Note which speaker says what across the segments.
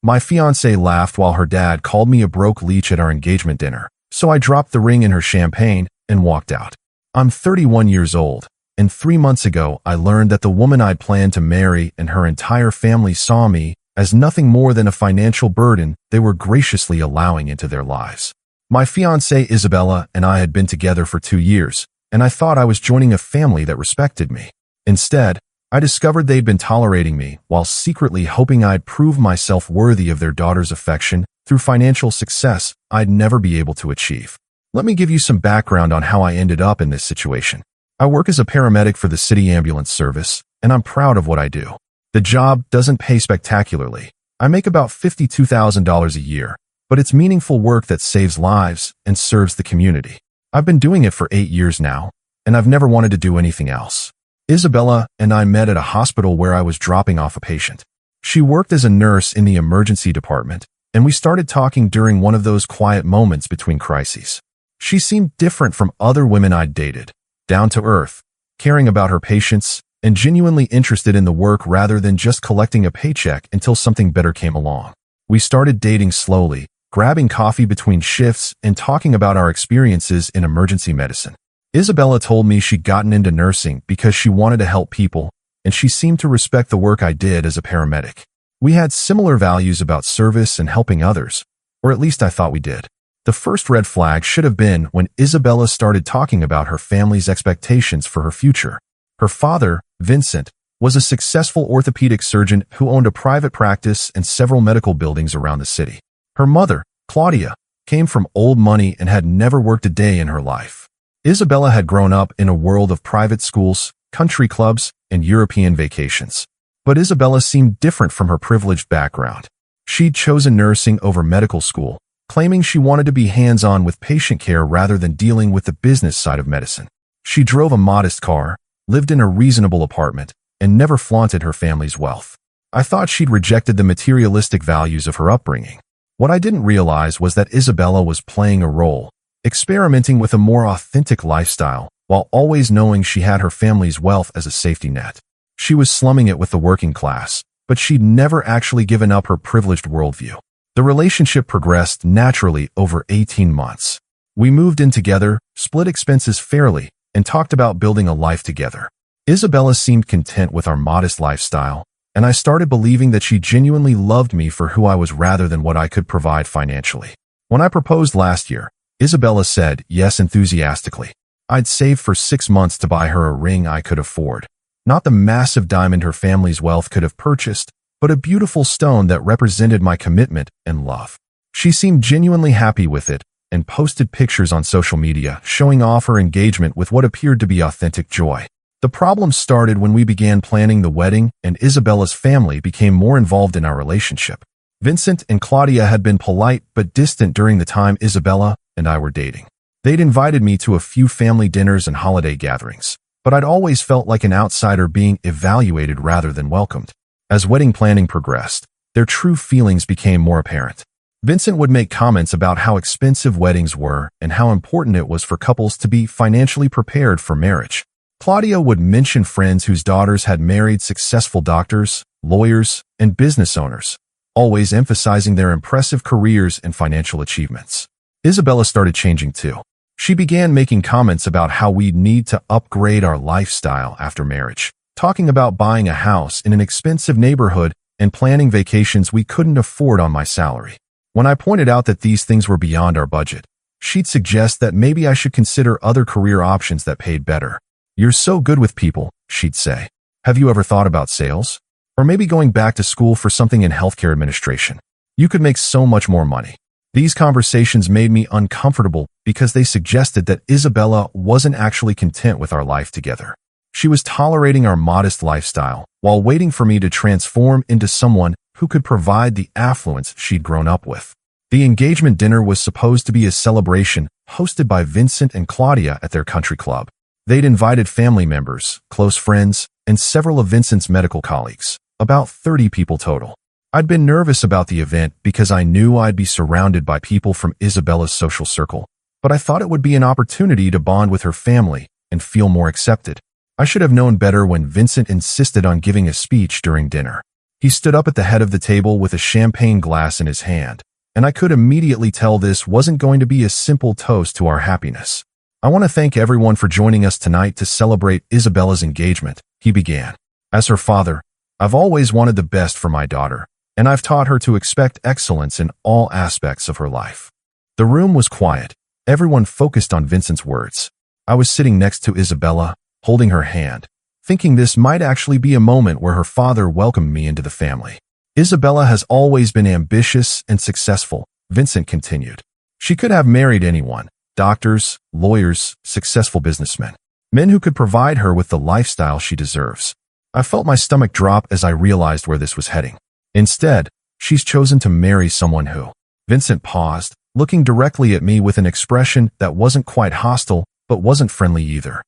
Speaker 1: My fiancée laughed while her dad called me a broke leech at our engagement dinner, so I dropped the ring in her champagne and walked out. I'm 31 years old, and 3 months ago I learned that the woman I'd planned to marry and her entire family saw me as nothing more than a financial burden they were graciously allowing into their lives. My fiancée Isabella and I had been together for 2 years, and I thought I was joining a family that respected me. Instead, I discovered they'd been tolerating me while secretly hoping I'd prove myself worthy of their daughter's affection through financial success I'd never be able to achieve. Let me give you some background on how I ended up in this situation. I work as a paramedic for the city ambulance service, and I'm proud of what I do. The job doesn't pay spectacularly. I make about $52,000 a year, but it's meaningful work that saves lives and serves the community. I've been doing it for 8 years now, and I've never wanted to do anything else. Isabella and I met at a hospital where I was dropping off a patient. She worked as a nurse in the emergency department, and we started talking during one of those quiet moments between crises. She seemed different from other women I'd dated, down to earth, caring about her patients, and genuinely interested in the work rather than just collecting a paycheck until something better came along. We started dating slowly, grabbing coffee between shifts and talking about our experiences in emergency medicine. Isabella told me she'd gotten into nursing because she wanted to help people, and she seemed to respect the work I did as a paramedic. We had similar values about service and helping others, or at least I thought we did. The first red flag should have been when Isabella started talking about her family's expectations for her future. Her father, Vincent, was a successful orthopedic surgeon who owned a private practice and several medical buildings around the city. Her mother, Claudia, came from old money and had never worked a day in her life. Isabella had grown up in a world of private schools, country clubs, and European vacations. But Isabella seemed different from her privileged background. She'd chosen nursing over medical school, claiming she wanted to be hands-on with patient care rather than dealing with the business side of medicine. She drove a modest car, lived in a reasonable apartment, and never flaunted her family's wealth. I thought she'd rejected the materialistic values of her upbringing. What I didn't realize was that Isabella was playing a role, experimenting with a more authentic lifestyle, while always knowing she had her family's wealth as a safety net. She was slumming it with the working class, but she'd never actually given up her privileged worldview. The relationship progressed naturally over 18 months. We moved in together, split expenses fairly, and talked about building a life together. Isabella seemed content with our modest lifestyle, and I started believing that she genuinely loved me for who I was rather than what I could provide financially. When I proposed last year, Isabella said yes enthusiastically. I'd saved for 6 months to buy her a ring I could afford. Not the massive diamond her family's wealth could have purchased, but a beautiful stone that represented my commitment and love. She seemed genuinely happy with it and posted pictures on social media showing off her engagement with what appeared to be authentic joy. The problem started when we began planning the wedding and Isabella's family became more involved in our relationship. Vincent and Claudia had been polite but distant during the time Isabella and I were dating. They'd invited me to a few family dinners and holiday gatherings, but I'd always felt like an outsider being evaluated rather than welcomed. As wedding planning progressed, their true feelings became more apparent. Vincent would make comments about how expensive weddings were and how important it was for couples to be financially prepared for marriage. Claudia would mention friends whose daughters had married successful doctors, lawyers, and business owners, always emphasizing their impressive careers and financial achievements. Isabella started changing too. She began making comments about how we'd need to upgrade our lifestyle after marriage, talking about buying a house in an expensive neighborhood and planning vacations we couldn't afford on my salary. When I pointed out that these things were beyond our budget, she'd suggest that maybe I should consider other career options that paid better. "You're so good with people," she'd say. "Have you ever thought about sales? Or maybe going back to school for something in healthcare administration? You could make so much more money." These conversations made me uncomfortable because they suggested that Isabella wasn't actually content with our life together. She was tolerating our modest lifestyle while waiting for me to transform into someone who could provide the affluence she'd grown up with. The engagement dinner was supposed to be a celebration hosted by Vincent and Claudia at their country club. They'd invited family members, close friends, and several of Vincent's medical colleagues, about 30 people total. I'd been nervous about the event because I knew I'd be surrounded by people from Isabella's social circle, but I thought it would be an opportunity to bond with her family and feel more accepted. I should have known better when Vincent insisted on giving a speech during dinner. He stood up at the head of the table with a champagne glass in his hand, and I could immediately tell this wasn't going to be a simple toast to our happiness. "I want to thank everyone for joining us tonight to celebrate Isabella's engagement," he began. "As her father, I've always wanted the best for my daughter, and I've taught her to expect excellence in all aspects of her life." The room was quiet, everyone focused on Vincent's words. I was sitting next to Isabella, holding her hand, thinking this might actually be a moment where her father welcomed me into the family. "Isabella has always been ambitious and successful," Vincent continued. "She could have married anyone, doctors, lawyers, successful businessmen, men who could provide her with the lifestyle she deserves." I felt my stomach drop as I realized where this was heading. Instead, she's chosen to marry someone who... Vincent paused, looking directly at me with an expression that wasn't quite hostile, but wasn't friendly either.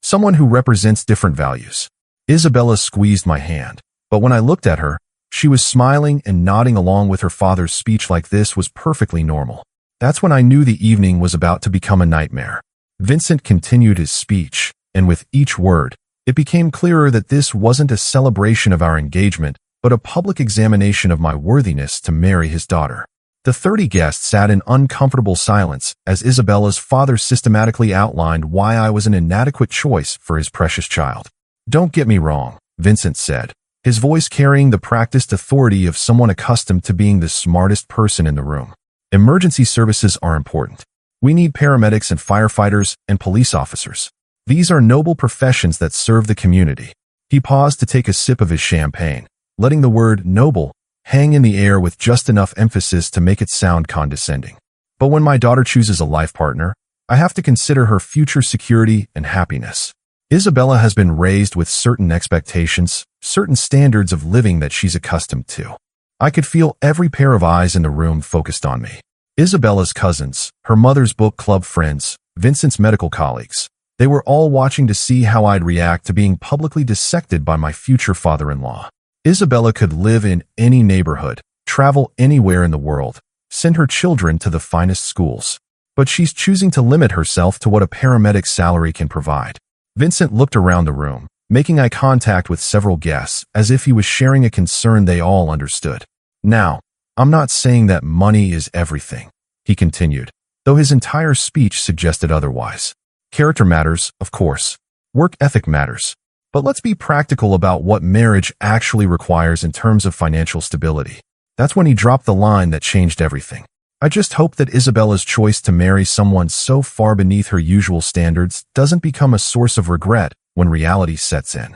Speaker 1: "Someone who represents different values." Isabella squeezed my hand, but when I looked at her, she was smiling and nodding along with her father's speech like this was perfectly normal. That's when I knew the evening was about to become a nightmare. Vincent continued his speech, and with each word, it became clearer that this wasn't a celebration of our engagement, but a public examination of my worthiness to marry his daughter. The 30 guests sat in uncomfortable silence as Isabella's father systematically outlined why I was an inadequate choice for his precious child. "Don't get me wrong," Vincent said, his voice carrying the practiced authority of someone accustomed to being the smartest person in the room. "Emergency services are important. We need paramedics and firefighters and police officers. These are noble professions that serve the community." He paused to take a sip of his champagne, letting the word noble hang in the air with just enough emphasis to make it sound condescending. "But when my daughter chooses a life partner, I have to consider her future security and happiness. Isabella has been raised with certain expectations, certain standards of living that she's accustomed to." I could feel every pair of eyes in the room focused on me. Isabella's cousins, her mother's book club friends, Vincent's medical colleagues. They were all watching to see how I'd react to being publicly dissected by my future father-in-law. Isabella could live in any neighborhood, travel anywhere in the world, send her children to the finest schools. But she's choosing to limit herself to what a paramedic's salary can provide. Vincent looked around the room, making eye contact with several guests as if he was sharing a concern they all understood. "Now, I'm not saying that money is everything," he continued, though his entire speech suggested otherwise. "Character matters, of course. Work ethic matters. But let's be practical about what marriage actually requires in terms of financial stability." That's when he dropped the line that changed everything. I just hope that Isabella's choice to marry someone so far beneath her usual standards doesn't become a source of regret when reality sets in.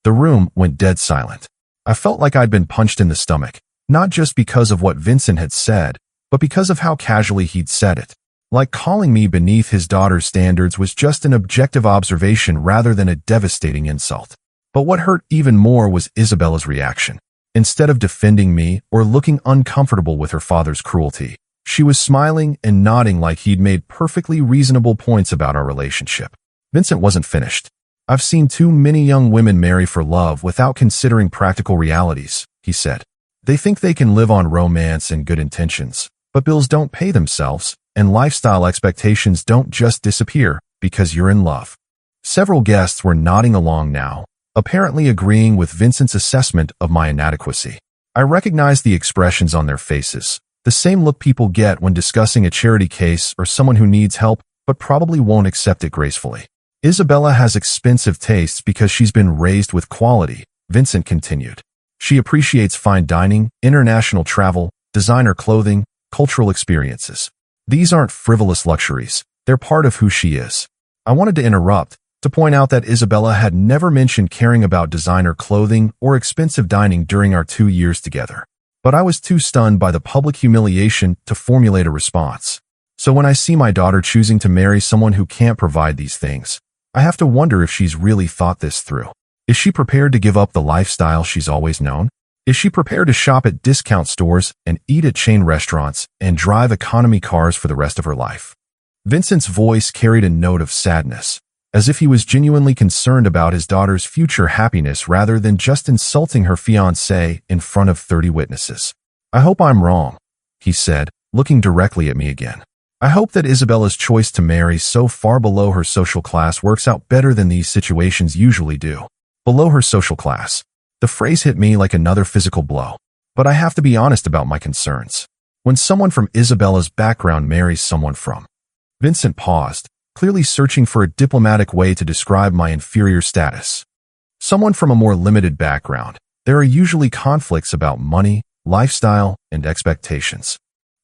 Speaker 1: The room went dead silent. I felt like I'd been punched in the stomach, not just because of what Vincent had said, but because of how casually he'd said it. Like calling me beneath his daughter's standards was just an objective observation rather than a devastating insult. But what hurt even more was Isabella's reaction. Instead of defending me or looking uncomfortable with her father's cruelty, she was smiling and nodding like he'd made perfectly reasonable points about our relationship. Vincent wasn't finished. "I've seen too many young women marry for love without considering practical realities," he said. "They think they can live on romance and good intentions, but bills don't pay themselves, and lifestyle expectations don't just disappear because you're in love." Several guests were nodding along now, apparently agreeing with Vincent's assessment of my inadequacy. I recognized the expressions on their faces, the same look people get when discussing a charity case or someone who needs help but probably won't accept it gracefully. "Isabella has expensive tastes because she's been raised with quality," Vincent continued. "She appreciates fine dining, international travel, designer clothing, cultural experiences. These aren't frivolous luxuries. They're part of who she is." I wanted to interrupt, to point out that Isabella had never mentioned caring about designer clothing or expensive dining during our 2 years together. But I was too stunned by the public humiliation to formulate a response. So when I see my daughter choosing to marry someone who can't provide these things, I have to wonder if she's really thought this through. Is she prepared to give up the lifestyle she's always known? Is she prepared to shop at discount stores and eat at chain restaurants and drive economy cars for the rest of her life? Vincent's voice carried a note of sadness, as if he was genuinely concerned about his daughter's future happiness rather than just insulting her fiancé in front of 30 witnesses. "I hope I'm wrong," he said, looking directly at me again. "I hope that Isabella's choice to marry so far below her social class works out better than these situations usually do." Below her social class. The phrase hit me like another physical blow. But I have to be honest about my concerns. When someone from Isabella's background marries someone from... Vincent paused, clearly searching for a diplomatic way to describe my inferior status. Someone from a more limited background. There are usually conflicts about money, lifestyle, and expectations.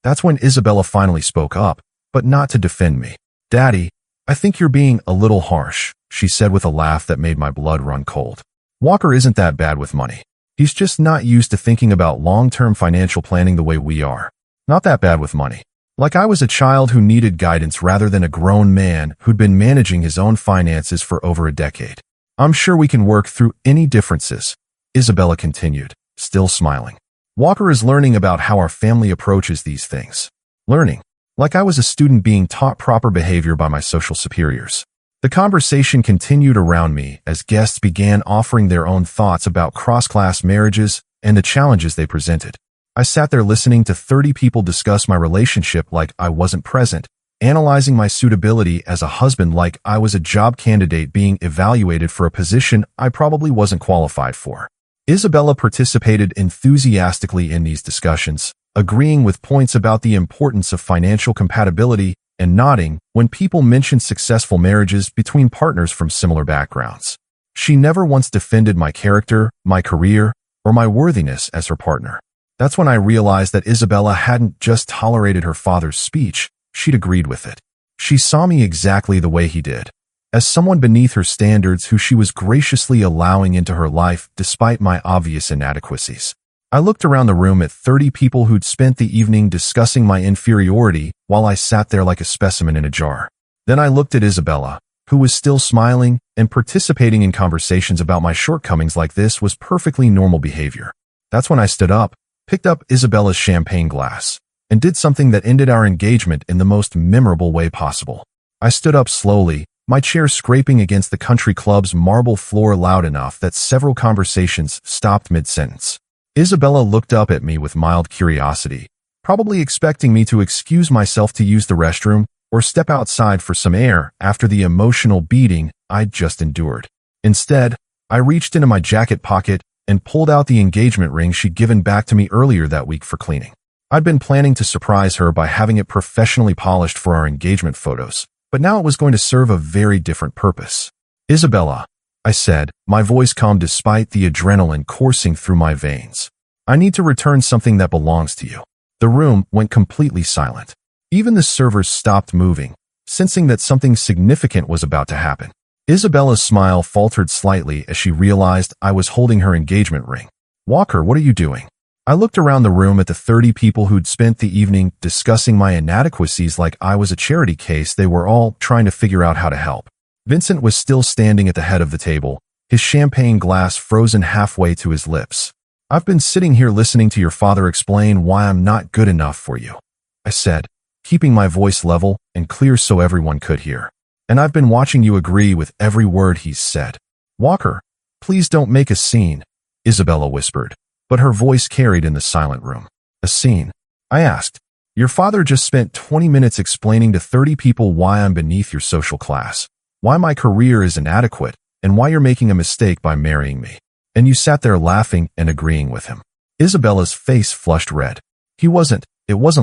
Speaker 1: That's when Isabella finally spoke up, but not to defend me. "Daddy, I think you're being a little harsh," she said with a laugh that made my blood run cold. "Walker isn't that bad with money. He's just not used to thinking about long-term financial planning the way we are. Not that bad with money. Like I was a child who needed guidance rather than a grown man who'd been managing his own finances for over a decade. I'm sure we can work through any differences," Isabella continued, still smiling. "Walker is learning about how our family approaches these things. Learning. Like I was a student being taught proper behavior by my social superiors." The conversation continued around me as guests began offering their own thoughts about cross-class marriages and the challenges they presented. I sat there listening to 30 people discuss my relationship like I wasn't present, analyzing my suitability as a husband like I was a job candidate being evaluated for a position I probably wasn't qualified for. Isabella participated enthusiastically in these discussions, agreeing with points about the importance of financial compatibility and nodding when people mentioned successful marriages between partners from similar backgrounds. She never once defended my character, my career, or my worthiness as her partner. That's when I realized that Isabella hadn't just tolerated her father's speech, she'd agreed with it. She saw me exactly the way he did, as someone beneath her standards who she was graciously allowing into her life despite my obvious inadequacies. I looked around the room at 30 people who'd spent the evening discussing my inferiority while I sat there like a specimen in a jar. Then I looked at Isabella, who was still smiling and participating in conversations about my shortcomings like this was perfectly normal behavior. That's when I stood up, picked up Isabella's champagne glass, and did something that ended our engagement in the most memorable way possible. I stood up slowly, my chair scraping against the country club's marble floor loud enough that several conversations stopped mid-sentence. Isabella looked up at me with mild curiosity, probably expecting me to excuse myself to use the restroom or step outside for some air after the emotional beating I'd just endured. Instead, I reached into my jacket pocket and pulled out the engagement ring she'd given back to me earlier that week for cleaning. I'd been planning to surprise her by having it professionally polished for our engagement photos, but now it was going to serve a very different purpose. "Isabella," I said, my voice calm despite the adrenaline coursing through my veins. "I need to return something that belongs to you." The room went completely silent. Even the servers stopped moving, sensing that something significant was about to happen. Isabella's smile faltered slightly as she realized I was holding her engagement ring. "Walker, what are you doing?" I looked around the room at the 30 people who'd spent the evening discussing my inadequacies like I was a charity case they were all trying to figure out how to help. Vincent was still standing at the head of the table, his champagne glass frozen halfway to his lips. "I've been sitting here listening to your father explain why I'm not good enough for you," I said, keeping my voice level and clear so everyone could hear. "And I've been watching you agree with every word he's said." "Walker, please don't make a scene," Isabella whispered, but her voice carried in the silent room. "A scene?" I asked. "Your father just spent 20 minutes explaining to 30 people why I'm beneath your social class, why my career is inadequate, and why you're making a mistake by marrying me. And you sat there laughing and agreeing with him." Isabella's face flushed red. It wasn't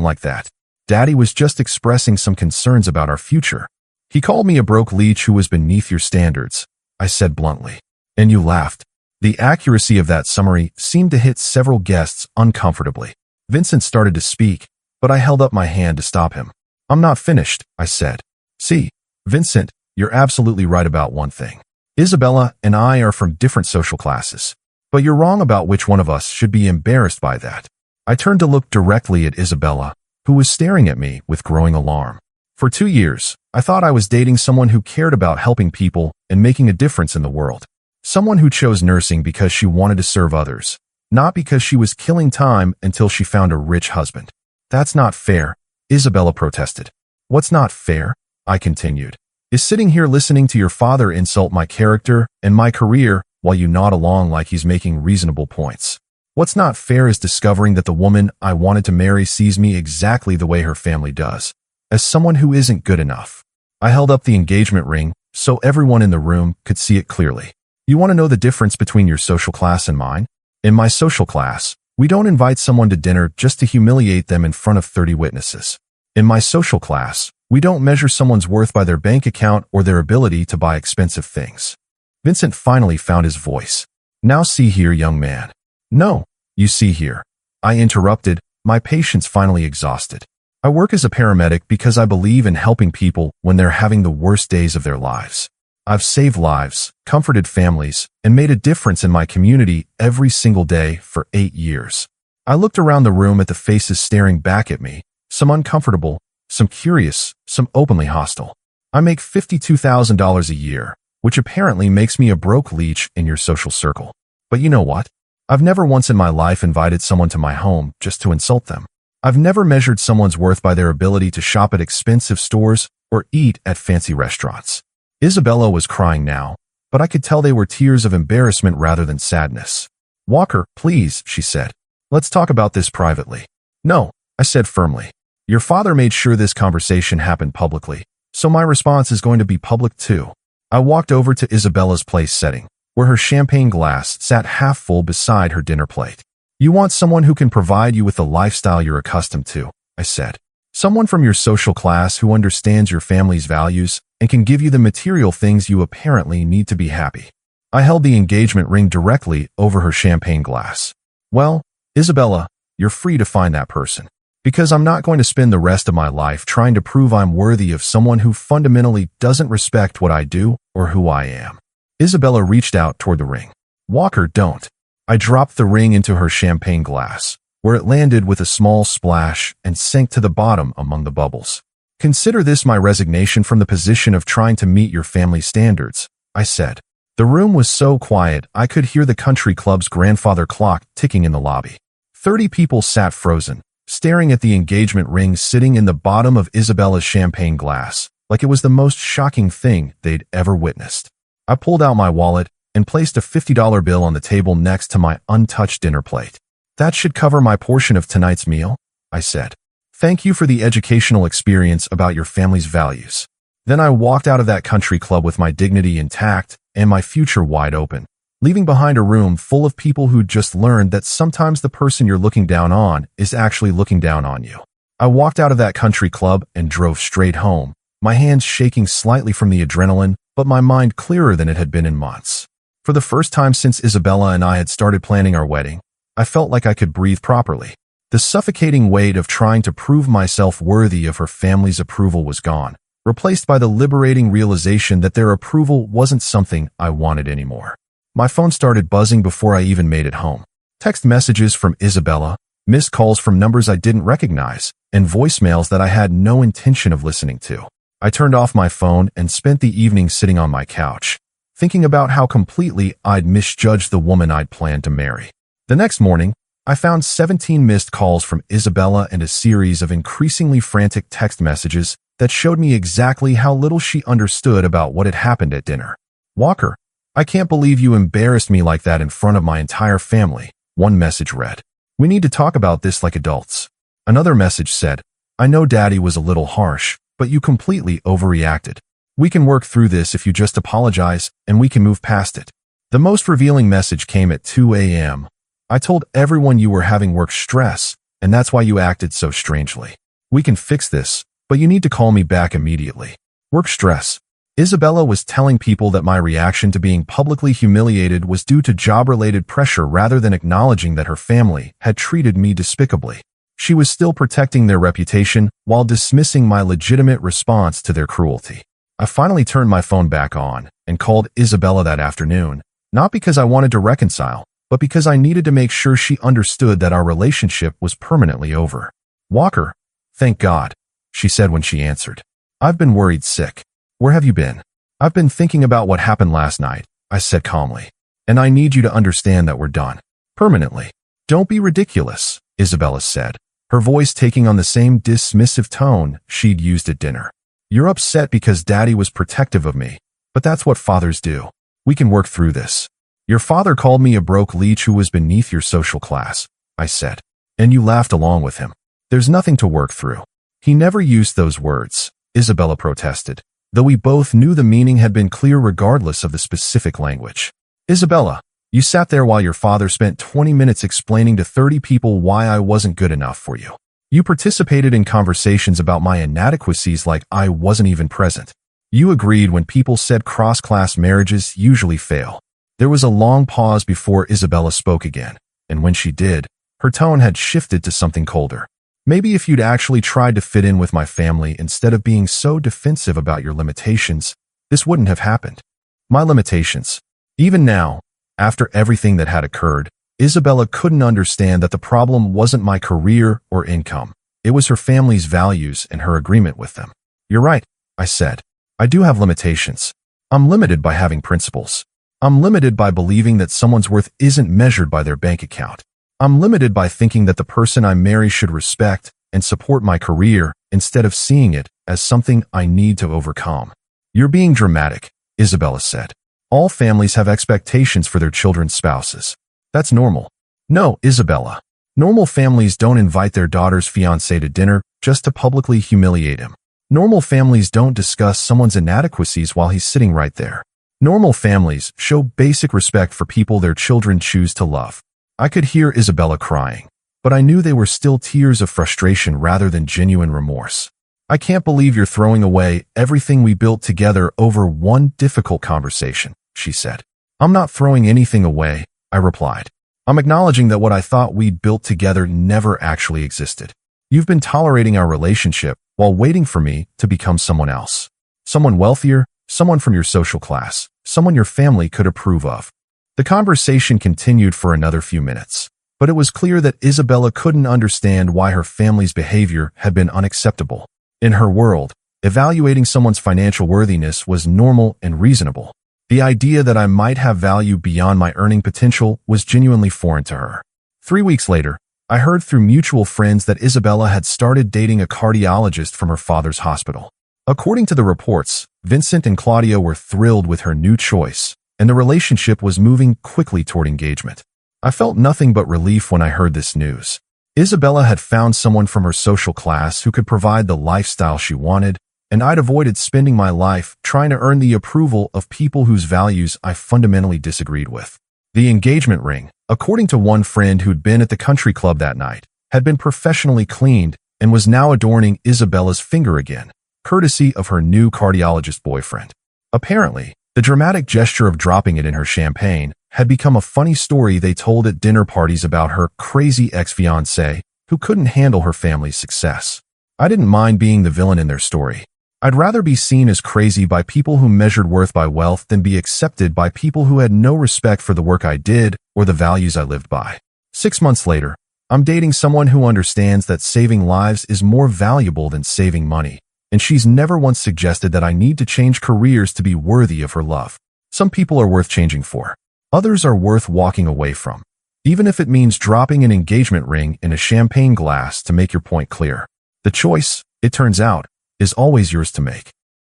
Speaker 1: like that. Daddy was just expressing some concerns about our future. He called me a broke leech who was beneath your standards," I said bluntly. "And you laughed." The accuracy of that summary seemed to hit several guests uncomfortably. Vincent started to speak, but I held up my hand to stop him. "I'm not finished," I said. "See, Vincent, you're absolutely right about one thing. Isabella and I are from different social classes, but you're wrong about which one of us should be embarrassed by that." I turned to look directly at Isabella, who was staring at me with growing alarm. For 2 years, I thought I was dating someone who cared about helping people and making a difference in the world. Someone who chose nursing because she wanted to serve others, not because she was killing time until she found a rich husband. "That's not fair," Isabella protested. "What's not fair?" I continued. "Is sitting here listening to your father insult my character and my career while you nod along like he's making reasonable points. What's not fair is discovering that the woman I wanted to marry sees me exactly the way her family does, as someone who isn't good enough." I held up the engagement ring so everyone in the room could see it clearly. You want to know the difference between your social class and mine? In my social class, we don't invite someone to dinner just to humiliate them in front of 30 witnesses. In my social class, we don't measure someone's worth by their bank account or their ability to buy expensive things. Vincent finally found his voice. Now see here, young man. No, you see here. I interrupted, my patience finally exhausted. I work as a paramedic because I believe in helping people when they're having the worst days of their lives. I've saved lives, comforted families, and made a difference in my community every single day for 8 years. I looked around the room at the faces staring back at me, some uncomfortable, some curious, some openly hostile. I make $52,000 a year, which apparently makes me a broke leech in your social circle. But you know what? I've never once in my life invited someone to my home just to insult them. I've never measured someone's worth by their ability to shop at expensive stores or eat at fancy restaurants. Isabella was crying now, but I could tell they were tears of embarrassment rather than sadness. Walker, please, she said. Let's talk about this privately. No, I said firmly. Your father made sure this conversation happened publicly, so my response is going to be public too. I walked over to Isabella's place setting, where her champagne glass sat half full beside her dinner plate. You want someone who can provide you with the lifestyle you're accustomed to, I said. Someone from your social class who understands your family's values and can give you the material things you apparently need to be happy. I held the engagement ring directly over her champagne glass. Well, Isabella, you're free to find that person. Because I'm not going to spend the rest of my life trying to prove I'm worthy of someone who fundamentally doesn't respect what I do or who I am. Isabella reached out toward the ring. Walker, don't. I dropped the ring into her champagne glass, where it landed with a small splash and sank to the bottom among the bubbles. Consider this my resignation from the position of trying to meet your family's standards, I said. The room was so quiet I could hear the country club's grandfather clock ticking in the lobby. 30 people sat frozen, staring at the engagement ring sitting in the bottom of Isabella's champagne glass, like it was the most shocking thing they'd ever witnessed. I pulled out my wallet and placed a $50 bill on the table next to my untouched dinner plate. That should cover my portion of tonight's meal, I said. Thank you for the educational experience about your family's values. Then I walked out of that country club with my dignity intact and my future wide open, leaving behind a room full of people who'd just learned that sometimes the person you're looking down on is actually looking down on you. I walked out of that country club and drove straight home, my hands shaking slightly from the adrenaline, but my mind clearer than it had been in months. For the first time since Isabella and I had started planning our wedding, I felt like I could breathe properly. The suffocating weight of trying to prove myself worthy of her family's approval was gone, replaced by the liberating realization that their approval wasn't something I wanted anymore. My phone started buzzing before I even made it home. Text messages from Isabella, missed calls from numbers I didn't recognize, and voicemails that I had no intention of listening to. I turned off my phone and spent the evening sitting on my couch, thinking about how completely I'd misjudged the woman I'd planned to marry. The next morning, I found 17 missed calls from Isabella and a series of increasingly frantic text messages that showed me exactly how little she understood about what had happened at dinner. Walker, I can't believe you embarrassed me like that in front of my entire family, one message read. We need to talk about this like adults. Another message said, I know Daddy was a little harsh, but you completely overreacted. We can work through this if you just apologize, and we can move past it. The most revealing message came at 2 a.m. I told everyone you were having work stress, and that's why you acted so strangely. We can fix this, but you need to call me back immediately. Work stress. Isabella was telling people that my reaction to being publicly humiliated was due to job-related pressure rather than acknowledging that her family had treated me despicably. She was still protecting their reputation while dismissing my legitimate response to their cruelty. I finally turned my phone back on and called Isabella that afternoon, not because I wanted to reconcile, but because I needed to make sure she understood that our relationship was permanently over. Walker, thank God, she said when she answered. I've been worried sick. Where have you been? I've been thinking about what happened last night, I said calmly. And I need you to understand that we're done. Permanently. Don't be ridiculous, Isabella said, her voice taking on the same dismissive tone she'd used at dinner. You're upset because Daddy was protective of me, but that's what fathers do. We can work through this. Your father called me a broke leech who was beneath your social class, I said, and you laughed along with him. There's nothing to work through. He never used those words, Isabella protested, though we both knew the meaning had been clear regardless of the specific language. Isabella, you sat there while your father spent 20 minutes explaining to 30 people why I wasn't good enough for you. You participated in conversations about my inadequacies like I wasn't even present. You agreed when people said cross-class marriages usually fail. There was a long pause before Isabella spoke again, and when she did, her tone had shifted to something colder. Maybe if you'd actually tried to fit in with my family instead of being so defensive about your limitations, this wouldn't have happened. My limitations. Even now, after everything that had occurred, Isabella couldn't understand that the problem wasn't my career or income. It was her family's values and her agreement with them. You're right, I said. I do have limitations. I'm limited by having principles. I'm limited by believing that someone's worth isn't measured by their bank account. I'm limited by thinking that the person I marry should respect and support my career instead of seeing it as something I need to overcome. You're being dramatic, Isabella said. All families have expectations for their children's spouses. That's normal. No, Isabella. Normal families don't invite their daughter's fiancé to dinner just to publicly humiliate him. Normal families don't discuss someone's inadequacies while he's sitting right there. Normal families show basic respect for people their children choose to love. I could hear Isabella crying, but I knew they were still tears of frustration rather than genuine remorse. I can't believe you're throwing away everything we built together over one difficult conversation, she said. I'm not throwing anything away, I replied. I'm acknowledging that what I thought we'd built together never actually existed. You've been tolerating our relationship while waiting for me to become someone else. Someone wealthier, someone from your social class, someone your family could approve of. The conversation continued for another few minutes, but it was clear that Isabella couldn't understand why her family's behavior had been unacceptable. In her world, evaluating someone's financial worthiness was normal and reasonable. The idea that I might have value beyond my earning potential was genuinely foreign to her. 3 weeks later, I heard through mutual friends that Isabella had started dating a cardiologist from her father's hospital. According to the reports, Vincent and Claudia were thrilled with her new choice, and the relationship was moving quickly toward engagement. I felt nothing but relief when I heard this news. Isabella had found someone from her social class who could provide the lifestyle she wanted, and I'd avoided spending my life trying to earn the approval of people whose values I fundamentally disagreed with. The engagement ring, according to one friend who'd been at the country club that night, had been professionally cleaned and was now adorning Isabella's finger again, courtesy of her new cardiologist boyfriend. Apparently, the dramatic gesture of dropping it in her champagne had become a funny story they told at dinner parties about her crazy ex-fiancé who couldn't handle her family's success. I didn't mind being the villain in their story. I'd rather be seen as crazy by people who measured worth by wealth than be accepted by people who had no respect for the work I did or the values I lived by. 6 months later, I'm dating someone who understands that saving lives is more valuable than saving money, and she's never once suggested that I need to change careers to be worthy of her love. Some people are worth changing for. Others are worth walking away from, even if it means dropping an engagement ring in a champagne glass to make your point clear. The choice, it turns out, is always yours to make.